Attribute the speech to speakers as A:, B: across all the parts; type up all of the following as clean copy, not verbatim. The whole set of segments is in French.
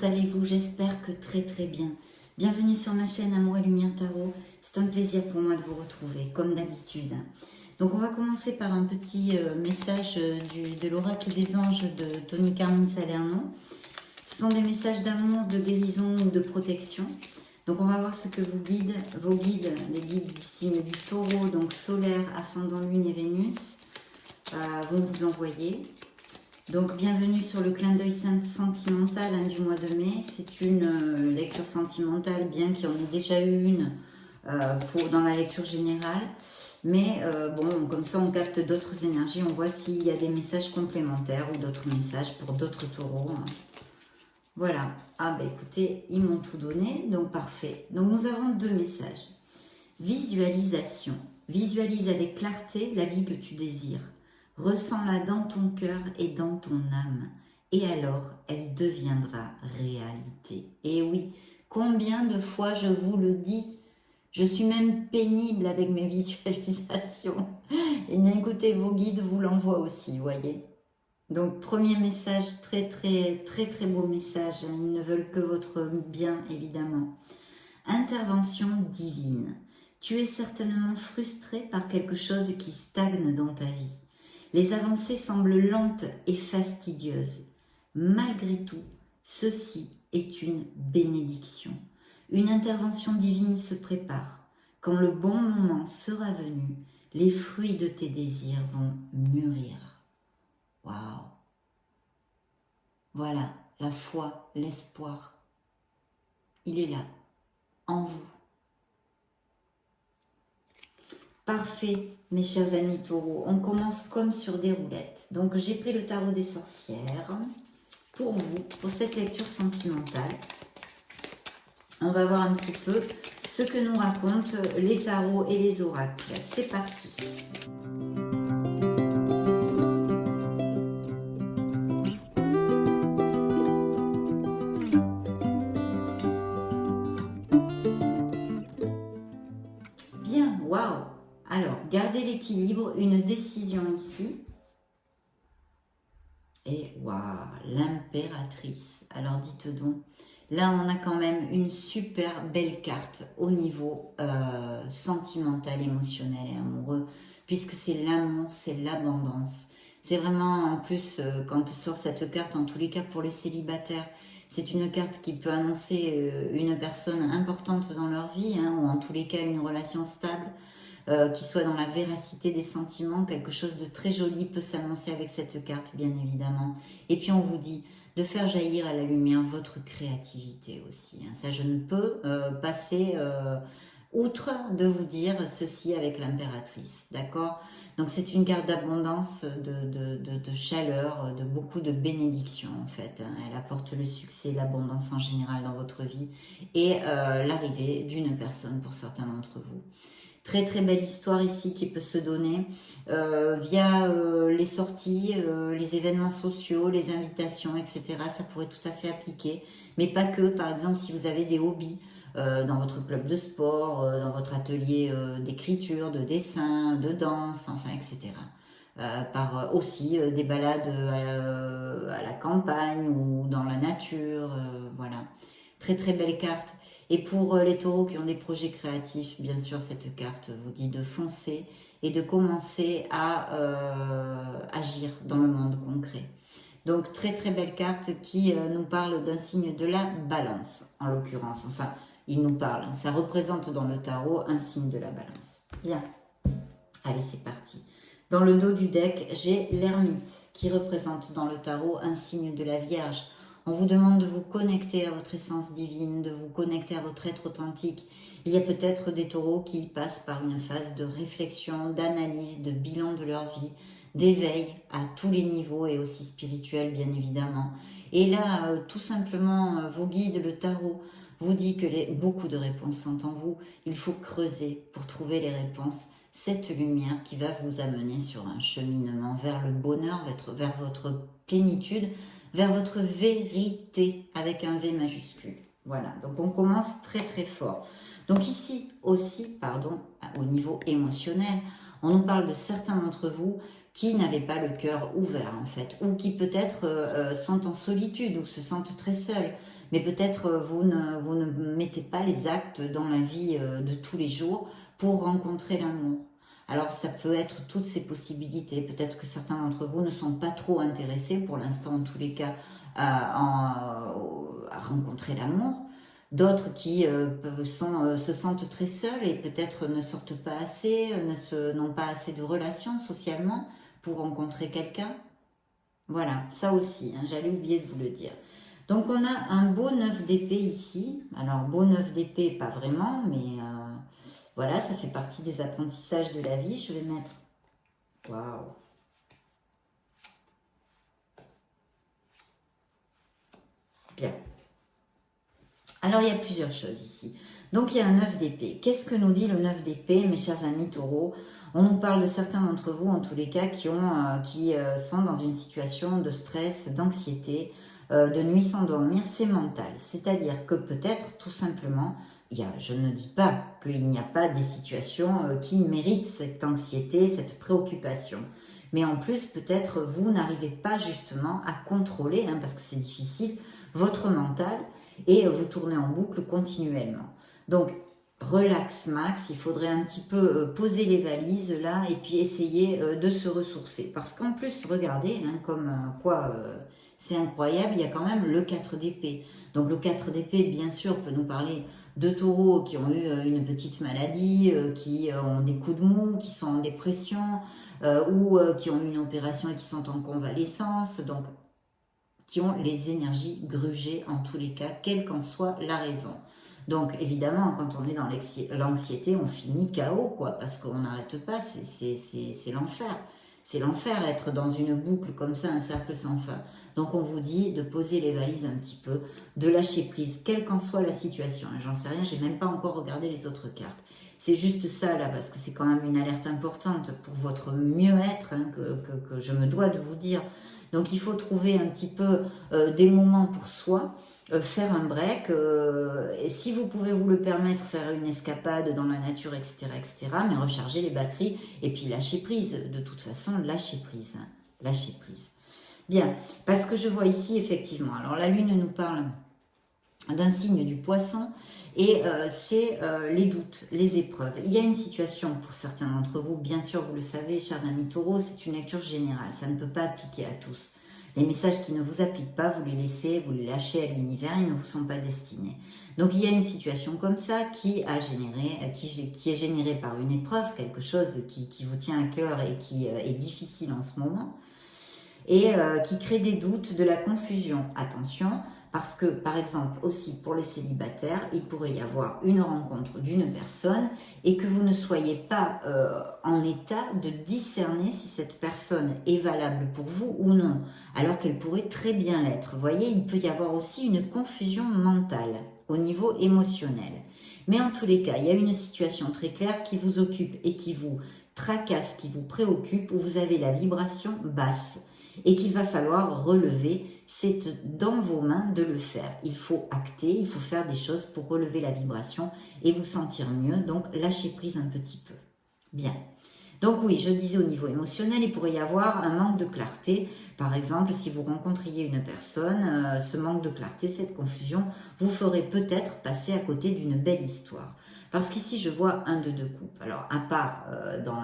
A: allez-vous? J'espère que très très bien. Bienvenue sur ma chaîne Amour et Lumière Tarot. C'est un plaisir pour moi de vous retrouver, comme d'habitude. Donc on va commencer par un petit message de l'oracle des anges de Tony Carmine Salerno. Ce sont des messages d'amour, de guérison ou de protection. Donc on va voir ce que vos guides, les guides du signe du taureau, donc solaire, ascendant lune et Vénus, vont vous envoyer. Donc bienvenue sur le clin d'œil sentimental du mois de mai. C'est une lecture sentimentale, bien qu'il y en ait déjà eu une dans la lecture générale. Mais bon, comme ça on capte d'autres énergies, on voit s'il y a des messages complémentaires ou d'autres messages pour d'autres taureaux. Voilà. Ah ben écoutez, ils m'ont tout donné, donc parfait. Donc nous avons deux messages. Visualisation. Visualise avec clarté la vie que tu désires. Ressens-la dans ton cœur et dans ton âme. Et alors, elle deviendra réalité. Et oui, combien de fois je vous le dis, je suis même pénible avec mes visualisations. Et bien écoutez, vos guides vous l'envoient aussi, voyez. Donc, premier message, très beau message. Ils ne veulent que votre bien, évidemment. Intervention divine. Tu es certainement frustré par quelque chose qui stagne dans ta vie. Les avancées semblent lentes et fastidieuses. Malgré tout, ceci est une bénédiction. Une intervention divine se prépare. Quand le bon moment sera venu, les fruits de tes désirs vont mûrir. Waouh! Voilà, la foi, l'espoir. Il est là, en vous. Parfait, mes chers amis taureaux. On commence comme sur des roulettes. Donc, j'ai pris le tarot des sorcières pour vous, pour cette lecture sentimentale. On va voir un petit peu ce que nous racontent les tarots et les oracles. C'est parti. Bien, waouh! Alors, gardez l'équilibre, une décision ici. Et waouh, l'impératrice. Alors dites donc, là on a quand même une super belle carte au niveau sentimental, émotionnel et amoureux, puisque c'est l'amour, c'est l'abondance. C'est vraiment, en plus, quand sort cette carte, en tous les cas pour les célibataires, c'est une carte qui peut annoncer une personne importante dans leur vie, hein, ou en tous les cas une relation stable. Qui soit dans la véracité des sentiments, quelque chose de très joli peut s'annoncer avec cette carte, bien évidemment. Et puis on vous dit de faire jaillir à la lumière votre créativité aussi. Hein. Ça, je ne peux passer outre de vous dire ceci avec l'impératrice, d'accord? Donc c'est une carte d'abondance, de chaleur, de beaucoup de bénédictions en fait. Hein. Elle apporte le succès, l'abondance en général dans votre vie et l'arrivée d'une personne pour certains d'entre vous. Très belle histoire ici qui peut se donner via les sorties, les événements sociaux, les invitations, etc. Ça pourrait tout à fait appliquer, mais pas que. Par exemple, si vous avez des hobbies dans votre club de sport, dans votre atelier d'écriture, de dessin, de danse, enfin, etc. Par aussi des balades à la campagne ou dans la nature, voilà. Très belle carte. Et pour les taureaux qui ont des projets créatifs, bien sûr, cette carte vous dit de foncer et de commencer à agir dans le monde concret. Donc, très belle carte qui nous parle d'un signe de la balance, en l'occurrence. Enfin, il nous parle, ça représente dans le tarot un signe de la balance. Bien, allez, c'est parti. Dans le dos du deck, j'ai l'ermite qui représente dans le tarot un signe de la Vierge. On vous demande de vous connecter à votre essence divine, de vous connecter à votre être authentique. Il y a peut-être des taureaux qui passent par une phase de réflexion, d'analyse, de bilan de leur vie, d'éveil à tous les niveaux et aussi spirituel bien évidemment. Et là, tout simplement, vos guides, le tarot, vous dit que beaucoup de réponses sont en vous. Il faut creuser pour trouver les réponses. Cette lumière qui va vous amener sur un cheminement vers le bonheur, vers votre plénitude, vers votre vérité avec un V majuscule. Voilà, donc on commence très fort. Donc ici aussi, pardon, au niveau émotionnel, on nous parle de certains d'entre vous qui n'avaient pas le cœur ouvert en fait, ou qui peut-être sont en solitude ou se sentent très seuls. mais peut-être vous ne mettez pas les actes dans la vie de tous les jours pour rencontrer l'amour. Alors ça peut être toutes ces possibilités. Peut-être que certains d'entre vous ne sont pas trop intéressés pour l'instant, en tous les cas, à rencontrer l'amour. D'autres qui se sentent très seuls et peut-être ne sortent pas assez, n'ont pas assez de relations socialement pour rencontrer quelqu'un. Voilà, ça aussi, hein, j'allais oublier de vous le dire. Donc on a un beau 9 d'épée ici. Alors beau 9 d'épée, pas vraiment, mais voilà, ça fait partie des apprentissages de la vie. Je vais mettre... Waouh! Bien. Alors il y a plusieurs choses ici. Donc il y a un 9 d'épée. Qu'est-ce que nous dit le 9 d'épée, mes chers amis taureaux? On nous parle de certains d'entre vous, en tous les cas, qui sont dans une situation de stress, d'anxiété, de nuit sans dormir. C'est mental. C'est-à-dire que peut-être, tout simplement, je ne dis pas qu'il n'y a pas des situations qui méritent cette anxiété, cette préoccupation. Mais en plus, peut-être, vous n'arrivez pas justement à contrôler, hein, parce que c'est difficile, votre mental, et vous tournez en boucle continuellement. Donc, relax max, il faudrait un petit peu poser les valises là et puis essayer de se ressourcer. Parce qu'en plus, regardez, hein, comme quoi c'est incroyable, il y a quand même le 4 d'épée. Donc le 4 d'épée, bien sûr, peut nous parler de taureaux qui ont eu une petite maladie, qui ont des coups de mou, qui sont en dépression, ou qui ont eu une opération et qui sont en convalescence. Donc qui ont les énergies grugées en tous les cas, quelle qu'en soit la raison. Donc évidemment, quand on est dans l'anxiété, on finit KO, quoi, parce qu'on n'arrête pas, c'est l'enfer. C'est l'enfer, être dans une boucle comme ça, un cercle sans fin. Donc on vous dit de poser les valises un petit peu, de lâcher prise, quelle qu'en soit la situation. J'en sais rien, j'ai même pas encore regardé les autres cartes. C'est juste ça là, parce que c'est quand même une alerte importante pour votre mieux-être, hein, que je me dois de vous dire. Donc il faut trouver un petit peu des moments pour soi, faire un break, et si vous pouvez vous le permettre, faire une escapade dans la nature, etc., etc., mais recharger les batteries, et puis lâcher prise, de toute façon, lâcher prise, hein, lâcher prise. Bien, parce que je vois ici, effectivement, alors la Lune nous parle d'un signe du poisson, et c'est les doutes, les épreuves. Il y a une situation pour certains d'entre vous, bien sûr, vous le savez, chers amis taureaux, c'est une lecture générale, ça ne peut pas appliquer à tous. Les messages qui ne vous appliquent pas, vous les laissez, vous les lâchez à l'univers, ils ne vous sont pas destinés. Donc il y a une situation comme ça qui est générée par une épreuve, quelque chose qui vous tient à cœur et qui est difficile en ce moment, et qui crée des doutes, de la confusion. Attention, parce que, par exemple, aussi pour les célibataires, il pourrait y avoir une rencontre d'une personne et que vous ne soyez pas en état de discerner si cette personne est valable pour vous ou non, alors qu'elle pourrait très bien l'être. Vous voyez, il peut y avoir aussi une confusion mentale au niveau émotionnel. Mais en tous les cas, il y a une situation très claire qui vous occupe et qui vous tracasse, qui vous préoccupe, où vous avez la vibration basse et qu'il va falloir relever. C'est dans vos mains de le faire. Il faut acter, il faut faire des choses pour relever la vibration et vous sentir mieux. Donc, lâchez prise un petit peu. Bien. Donc oui, je disais au niveau émotionnel, il pourrait y avoir un manque de clarté. Par exemple, si vous rencontriez une personne, ce manque de clarté, cette confusion, vous ferait peut-être passer à côté d'une belle histoire. Parce qu'ici, je vois un de deux couples. Alors, à part dans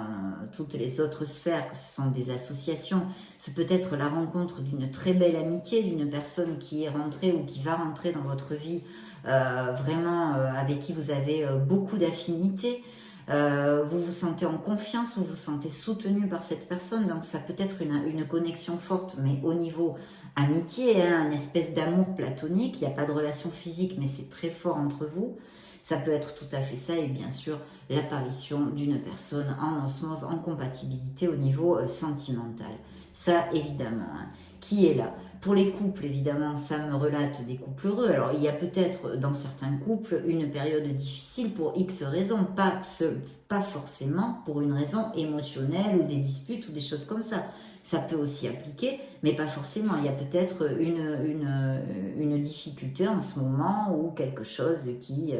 A: toutes les autres sphères, que ce sont des associations, ce peut être la rencontre d'une très belle amitié, d'une personne qui est rentrée ou qui va rentrer dans votre vie, vraiment avec qui vous avez beaucoup d'affinités. Vous vous sentez en confiance, vous vous sentez soutenu par cette personne, donc ça peut être une connexion forte, mais au niveau amitié, hein, une espèce d'amour platonique, il n'y a pas de relation physique, mais c'est très fort entre vous. Ça peut être tout à fait ça, et bien sûr l'apparition d'une personne en osmose, en compatibilité au niveau sentimental. Ça, évidemment, hein. Qui est là? Pour les couples, évidemment, ça me relate des couples heureux. Alors, il y a peut-être dans certains couples une période difficile pour X raisons, pas forcément pour une raison émotionnelle ou des disputes ou des choses comme ça. Ça peut aussi appliquer, mais pas forcément. Il y a peut-être une difficulté en ce moment ou quelque chose qui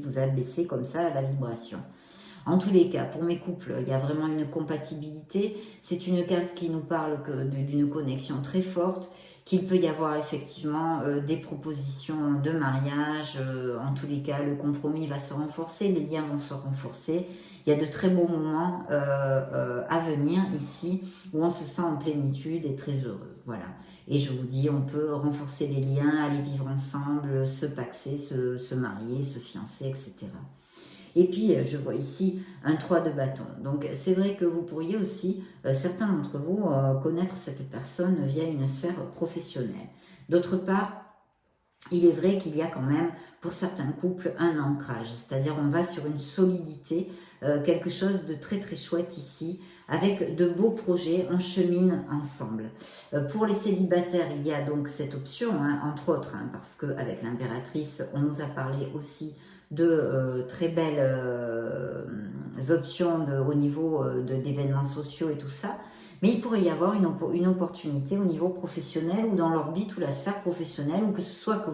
A: vous a baissé comme ça la vibration. En tous les cas, pour mes couples, il y a vraiment une compatibilité. C'est une carte qui nous parle d'une connexion très forte, qu'il peut y avoir effectivement des propositions de mariage. En tous les cas, le compromis va se renforcer, les liens vont se renforcer. Il y a de très beaux moments à venir ici où on se sent en plénitude et très heureux. Voilà. Et je vous dis, on peut renforcer les liens, aller vivre ensemble, se paxer, se marier, se fiancer, etc. Et puis, je vois ici un 3 de bâton. Donc, c'est vrai que vous pourriez aussi, certains d'entre vous, connaître cette personne via une sphère professionnelle. D'autre part, il est vrai qu'il y a quand même, pour certains couples, un ancrage. C'est-à-dire, on va sur une solidité, quelque chose de très très chouette ici, avec de beaux projets, on chemine ensemble. Pour les célibataires, il y a donc cette option, hein, entre autres, hein, parce qu'avec l'impératrice, on nous a parlé aussi de très belles options au niveau d'événements sociaux et tout ça. Mais il pourrait y avoir une opportunité au niveau professionnel ou dans l'orbite ou la sphère professionnelle, ou que ce soit que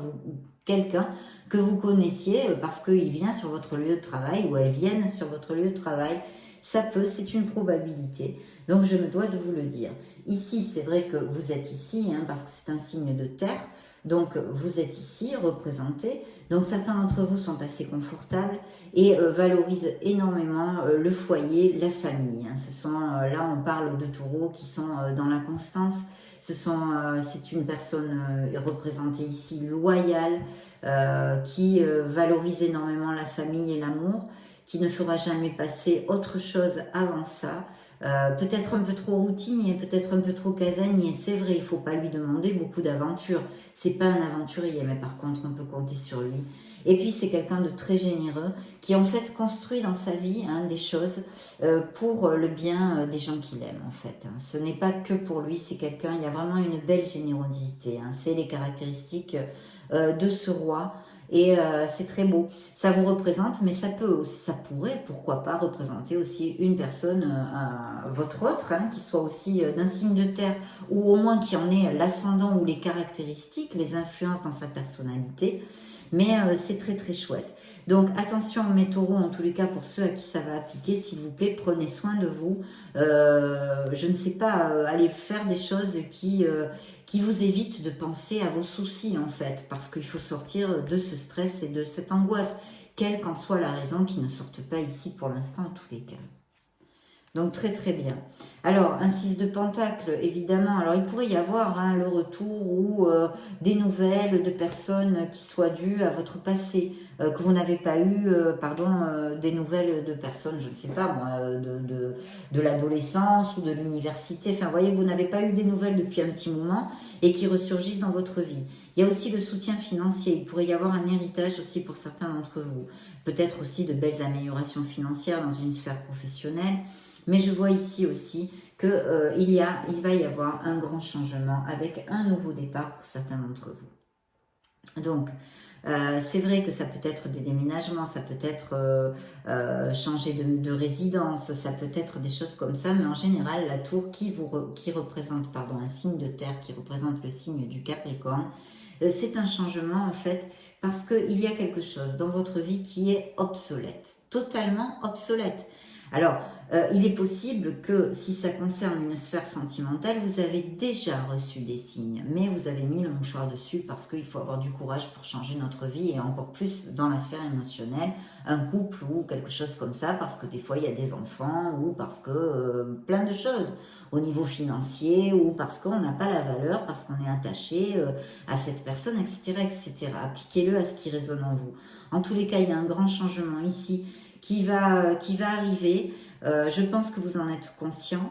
A: quelqu'un que vous connaissiez parce qu'il vient sur votre lieu de travail ou elle vienne sur votre lieu de travail. Ça peut, c'est une probabilité. Donc je me dois de vous le dire. Ici, c'est vrai que vous êtes ici, hein, parce que c'est un signe de terre. Donc vous êtes ici représenté. Donc certains d'entre vous sont assez confortables et valorisent énormément le foyer, la famille. Hein. Là on parle de taureaux qui sont dans la constance. C'est une personne représentée ici loyale, qui valorise énormément la famille et l'amour, qui ne fera jamais passer autre chose avant ça. Peut-être un peu trop routinier, peut-être un peu trop casanier, c'est vrai, il ne faut pas lui demander beaucoup d'aventures. C'est pas un aventurier, mais par contre, on peut compter sur lui. Et puis, c'est quelqu'un de très généreux qui, en fait, construit dans sa vie des choses pour le bien des gens qu'il aime, en fait. Hein. Ce n'est pas que pour lui, c'est quelqu'un, il y a vraiment une belle générosité. Hein. C'est les caractéristiques de ce roi. Et c'est très beau. Ça vous représente, mais ça pourrait, pourquoi pas, représenter aussi une personne, votre autre, hein, qui soit aussi d'un signe de terre, ou au moins qui en ait l'ascendant ou les caractéristiques, les influences dans sa personnalité. Mais c'est très très chouette. Donc attention mes taureaux, en tous les cas pour ceux à qui ça va appliquer, s'il vous plaît, prenez soin de vous. Je ne sais pas, allez faire des choses qui vous évitent de penser à vos soucis en fait, parce qu'il faut sortir de ce stress et de cette angoisse, quelle qu'en soit la raison, qui ne sortent pas ici pour l'instant en tous les cas. Donc très très bien. Alors un 6 de pentacle, évidemment. Alors il pourrait y avoir le retour ou des nouvelles de personnes qui soient dues à votre passé, que vous n'avez pas eu, des nouvelles de personnes, je ne sais pas moi, de l'adolescence ou de l'université. Enfin, vous voyez que vous n'avez pas eu des nouvelles depuis un petit moment et qui ressurgissent dans votre vie. Il y a aussi le soutien financier. Il pourrait y avoir un héritage aussi pour certains d'entre vous. Peut-être aussi de belles améliorations financières dans une sphère professionnelle. Mais je vois ici aussi qu'il va y avoir un grand changement avec un nouveau départ pour certains d'entre vous. Donc, c'est vrai que ça peut être des déménagements, ça peut être changer de résidence, ça peut être des choses comme ça, mais en général, la tour qui représente un signe de terre, qui représente le signe du Capricorne, c'est un changement en fait, parce qu'il y a quelque chose dans votre vie qui est obsolète, totalement obsolète. Alors, il est possible que si ça concerne une sphère sentimentale, vous avez déjà reçu des signes, mais vous avez mis le mouchoir dessus parce qu'il faut avoir du courage pour changer notre vie et encore plus dans la sphère émotionnelle, un couple ou quelque chose comme ça, parce que des fois il y a des enfants ou parce que plein de choses au niveau financier ou parce qu'on n'a pas la valeur, parce qu'on est attaché à cette personne, etc., etc. Appliquez-le à ce qui résonne en vous. En tous les cas, il y a un grand changement ici qui va arriver. Je pense que vous en êtes conscient.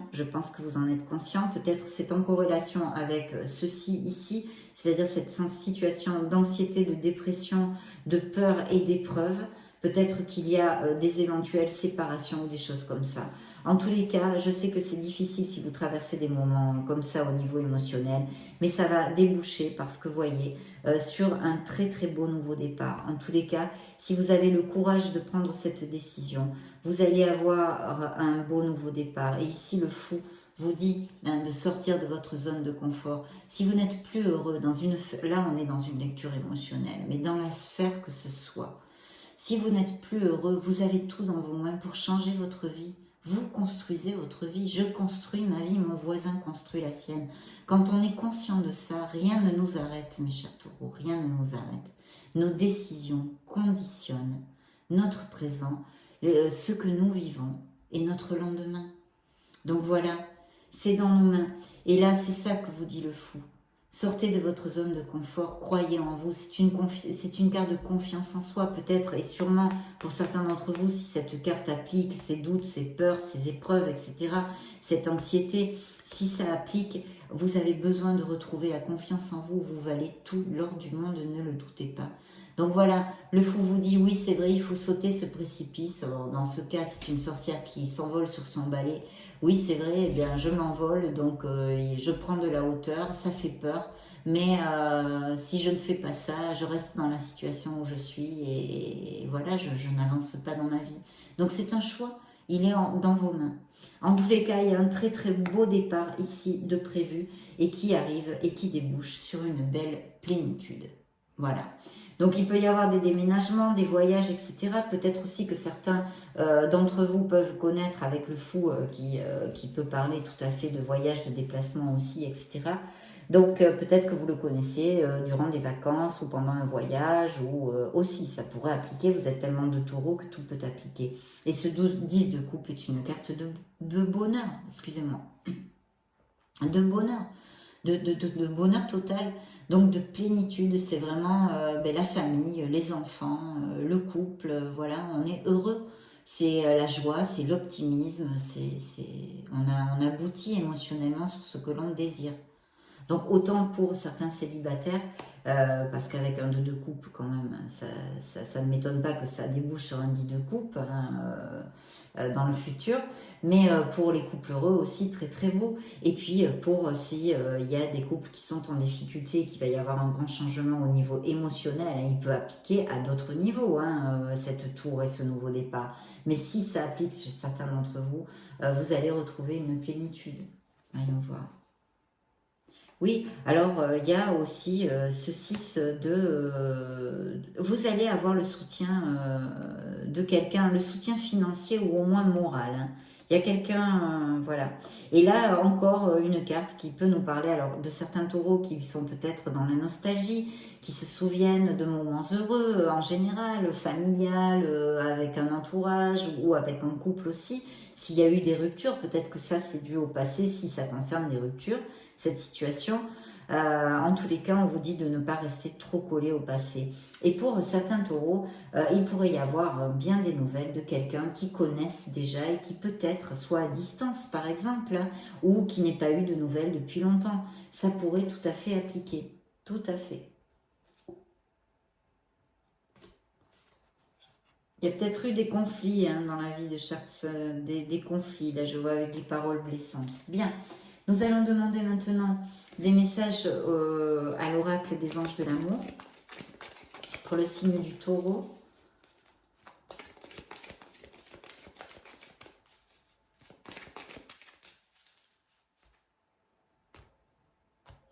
A: Peut-être c'est en corrélation avec ceci ici, c'est-à-dire cette situation d'anxiété, de dépression, de peur et d'épreuve. Peut-être qu'il y a des éventuelles séparations ou des choses comme ça. En tous les cas, je sais que c'est difficile si vous traversez des moments comme ça au niveau émotionnel, mais ça va déboucher parce que vous voyez, sur un très très beau nouveau départ. En tous les cas, si vous avez le courage de prendre cette décision, vous allez avoir un beau nouveau départ. Et ici, le fou vous dit de sortir de votre zone de confort. Si vous n'êtes plus heureux, là on est dans une lecture émotionnelle, mais dans la sphère que ce soit, si vous n'êtes plus heureux, vous avez tout dans vos mains pour changer votre vie. Vous construisez votre vie. Je construis ma vie, mon voisin construit la sienne. Quand on est conscient de ça, rien ne nous arrête, mes chers taureaux, rien ne nous arrête. Nos décisions conditionnent notre présent, ce que nous vivons et notre lendemain. Donc voilà, c'est dans nos mains. Et là, c'est ça que vous dit le fou. Sortez de votre zone de confort, croyez en vous. C'est une carte de confiance en soi, peut-être, et sûrement pour certains d'entre vous, si cette carte applique, ces doutes, ces peurs, ces épreuves, etc., cette anxiété, si ça applique, vous avez besoin de retrouver la confiance en vous. Vous valez tout l'or du monde, ne le doutez pas. Donc voilà, le fou vous dit, oui, c'est vrai, il faut sauter ce précipice. Alors, dans ce cas, c'est une sorcière qui s'envole sur son balai. Oui, c'est vrai, eh bien, je m'envole, donc je prends de la hauteur, ça fait peur. Mais si je ne fais pas ça, je reste dans la situation où je suis et voilà, je n'avance pas dans ma vie. Donc c'est un choix, il est dans vos mains. En tous les cas, il y a un très très beau départ ici de prévu et qui arrive et qui débouche sur une belle plénitude. Voilà. Donc il peut y avoir des déménagements, des voyages, etc. Peut-être aussi que certains d'entre vous peuvent connaître avec le fou qui peut parler tout à fait de voyage, de déplacement aussi, etc. Donc peut-être que vous le connaissez durant des vacances ou pendant un voyage ou aussi ça pourrait appliquer, vous êtes tellement de taureaux que tout peut appliquer. Et ce 10 de coupe est une carte de bonheur, excusez-moi, de bonheur, de bonheur total. Donc de plénitude, c'est vraiment la famille, les enfants, le couple, voilà, on est heureux. C'est la joie, c'est l'optimisme, on aboutit émotionnellement sur ce que l'on désire. Donc autant pour certains célibataires, parce qu'avec un 2 de coupe quand même, ça ne m'étonne pas que ça débouche sur un 10 de coupe hein, dans le futur, mais pour les couples heureux aussi très très beau. Et puis pour si il y a des couples qui sont en difficulté, qu'il va y avoir un grand changement au niveau émotionnel, hein, il peut appliquer à d'autres niveaux hein, cette tour et ce nouveau départ. Mais si ça applique chez certains d'entre vous, vous allez retrouver une plénitude. Voyons voir. Oui, alors il y a aussi ce 6 vous allez avoir le soutien de quelqu'un, le soutien financier ou au moins moral. Hein. Il y a quelqu'un, voilà. Et là, encore une carte qui peut nous parler alors de certains taureaux qui sont peut-être dans la nostalgie, qui se souviennent de moments heureux en général, familial, avec un entourage ou avec un couple aussi. S'il y a eu des ruptures, peut-être que ça c'est dû au passé, si ça concerne des ruptures cette situation. En tous les cas, on vous dit de ne pas rester trop collé au passé. Et pour certains taureaux, il pourrait y avoir bien des nouvelles de quelqu'un qui connaissent déjà et qui peut-être soit à distance, par exemple, hein, ou qui n'ait pas eu de nouvelles depuis longtemps. Ça pourrait tout à fait appliquer. Tout à fait. Il y a peut-être eu des conflits hein, dans la vie de chaque... des conflits, là je vois avec des paroles blessantes. Bien. Nous allons demander maintenant des messages à l'oracle des anges de l'amour pour le signe du taureau.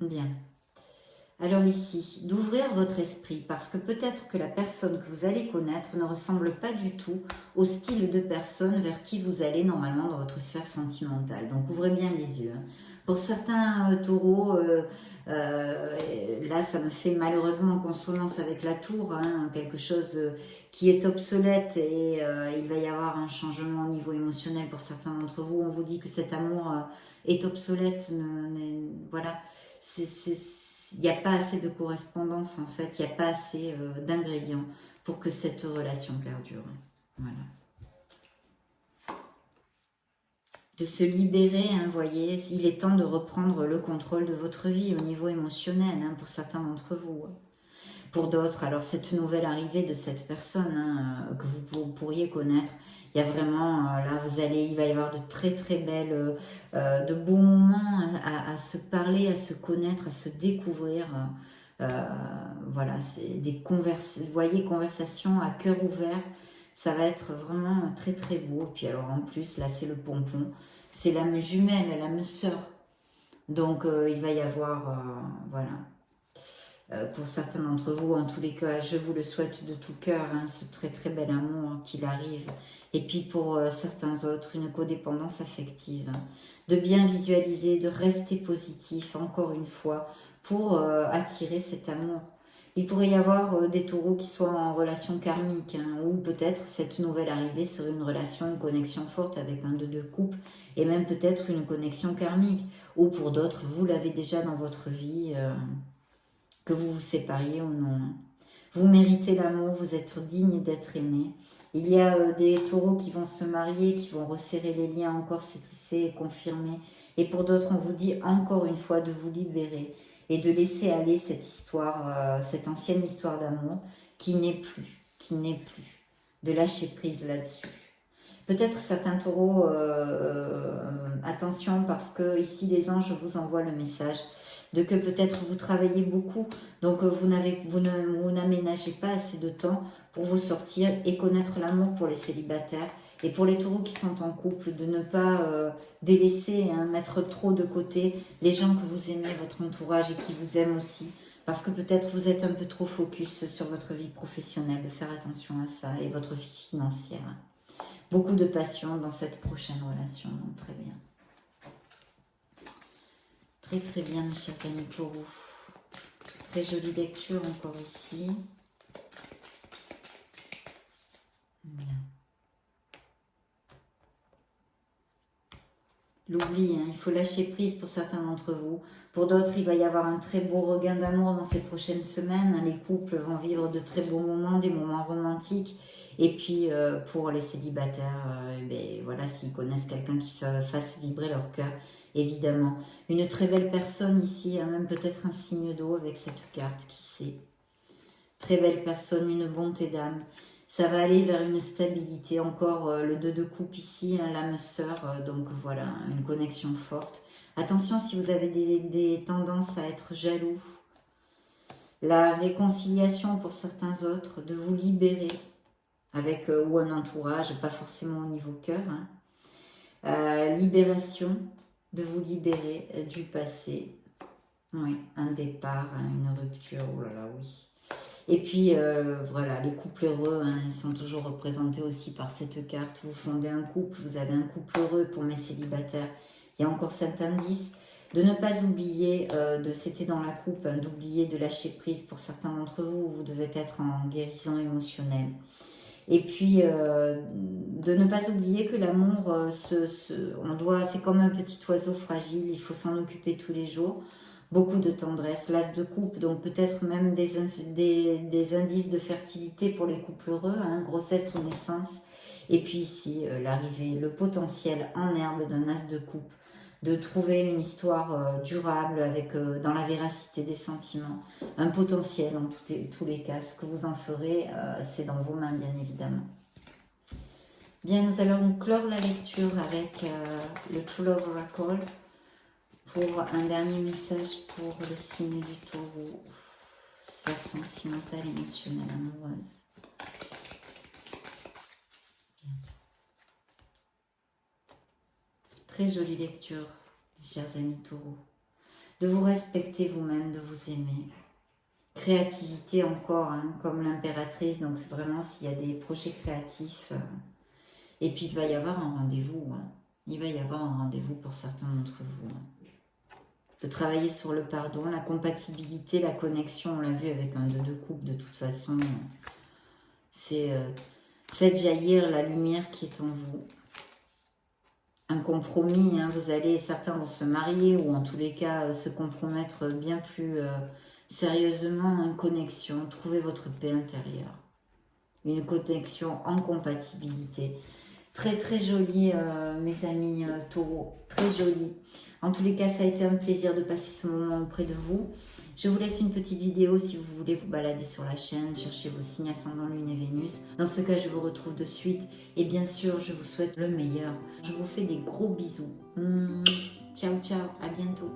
A: Bien. Alors ici, d'ouvrir votre esprit parce que peut-être que la personne que vous allez connaître ne ressemble pas du tout au style de personne vers qui vous allez normalement dans votre sphère sentimentale. Donc ouvrez bien les yeux. Hein. Pour certains taureaux, là ça me fait malheureusement consonance avec la tour, hein, quelque chose qui est obsolète et il va y avoir un changement au niveau émotionnel pour certains d'entre vous. On vous dit que cet amour est obsolète, voilà, il n'y a pas assez de correspondance en fait, il n'y a pas assez d'ingrédients pour que cette relation perdure. Voilà. De se libérer, hein, voyez, il est temps de reprendre le contrôle de votre vie au niveau émotionnel, hein, pour certains d'entre vous. Pour d'autres, alors cette nouvelle arrivée de cette personne hein, que vous pourriez connaître, il y a vraiment, là il va y avoir de très très belles, de beaux moments à se parler, à se connaître, à se découvrir. Voilà, c'est des conversations à cœur ouvert. Ça va être vraiment très très beau. Puis alors en plus, là c'est le pompon. C'est l'âme jumelle, l'âme sœur. Donc il va y avoir, voilà. pour certains d'entre vous. En tous les cas, je vous le souhaite de tout cœur, hein, ce très très bel amour qu'il arrive. Et puis pour certains autres, une codépendance affective. Hein. De bien visualiser, de rester positif, encore une fois, pour attirer cet amour. Il pourrait y avoir des taureaux qui soient en relation karmique, hein, ou peut-être cette nouvelle arrivée serait une relation, une connexion forte avec un de deux couples, et même peut-être une connexion karmique. Ou pour d'autres, vous l'avez déjà dans votre vie, que vous vous sépariez ou non. Vous méritez l'amour, vous êtes digne d'être aimé. Il y a des taureaux qui vont se marier, qui vont resserrer les liens, encore c'est confirmé. Et pour d'autres, on vous dit encore une fois de vous libérer et de laisser aller cette histoire, cette ancienne histoire d'amour qui n'est plus, de lâcher prise là-dessus. Peut-être certains taureaux, attention parce que ici les anges vous envoient le message de que peut-être vous travaillez beaucoup, donc vous n'aménagez pas assez de temps pour vous sortir et connaître l'amour pour les célibataires. Et pour les taureaux qui sont en couple, de ne pas délaisser, hein, mettre trop de côté les gens que vous aimez, votre entourage et qui vous aiment aussi. Parce que peut-être vous êtes un peu trop focus sur votre vie professionnelle, de faire attention à ça et votre vie financière. Beaucoup de passion dans cette prochaine relation, donc très bien. Très très bien mes chers amis taureaux. Très jolie lecture encore ici. Bien. L'oubli, hein, il faut lâcher prise pour certains d'entre vous. Pour d'autres, il va y avoir un très beau regain d'amour dans ces prochaines semaines. Les couples vont vivre de très beaux moments, des moments romantiques. Et puis, pour les célibataires, ben, voilà, s'ils connaissent quelqu'un qui fasse vibrer leur cœur, évidemment. Une très belle personne ici, hein, même peut-être un signe d'eau avec cette carte, qui sait. Très belle personne, une bonté d'âme. Ça va aller vers une stabilité. Encore le 2 de coupe ici, hein, l'âme sœur, donc voilà, une connexion forte. Attention si vous avez des tendances à être jaloux. La réconciliation pour certains autres, de vous libérer avec ou un entourage, pas forcément au niveau cœur. Hein. Libération, de vous libérer du passé. Oui, un départ, hein, une rupture, oh là là, oui. Et puis, voilà, les couples heureux, hein, ils sont toujours représentés aussi par cette carte. Vous fondez un couple, vous avez un couple heureux pour mes célibataires. Il y a encore cet indice de ne pas oublier, c'était dans la coupe, hein, d'oublier de lâcher prise pour certains d'entre vous. Vous devez être en guérison émotionnelle. Et puis, de ne pas oublier que l'amour, c'est comme un petit oiseau fragile, il faut s'en occuper tous les jours. Beaucoup de tendresse, l'as de coupe, donc peut-être même des indices de fertilité pour les couples heureux, hein, grossesse ou naissance. Et puis ici, l'arrivée, le potentiel en herbe d'un as de coupe, de trouver une histoire durable avec dans la véracité des sentiments, un potentiel en tous les cas. Ce que vous en ferez, c'est dans vos mains, bien évidemment. Bien, nous allons clore la lecture avec le True Love Oracle. Pour un dernier message pour le signe du taureau, sphère sentimentale, émotionnelle, amoureuse. Bien. Très jolie lecture, chers amis taureaux. De vous respecter vous-même, de vous aimer. Créativité encore, hein, comme l'impératrice, donc vraiment s'il y a des projets créatifs. Et puis il va y avoir un rendez-vous. Hein. Il va y avoir un rendez-vous pour certains d'entre vous. Hein. De travailler sur le pardon, la compatibilité, la connexion, on l'a vu avec un 2 de coupe, de toute façon, c'est faites jaillir la lumière qui est en vous. Un compromis, hein, certains vont se marier ou en tous les cas se compromettre bien plus sérieusement, une connexion, trouver votre paix intérieure. Une connexion en compatibilité. Très très jolie mes amis taureaux, très jolie. En tous les cas, ça a été un plaisir de passer ce moment auprès de vous. Je vous laisse une petite vidéo si vous voulez vous balader sur la chaîne, chercher vos signes ascendant Lune et Vénus. Dans ce cas, je vous retrouve de suite. Et bien sûr, je vous souhaite le meilleur. Je vous fais des gros bisous. Ciao, ciao, à bientôt.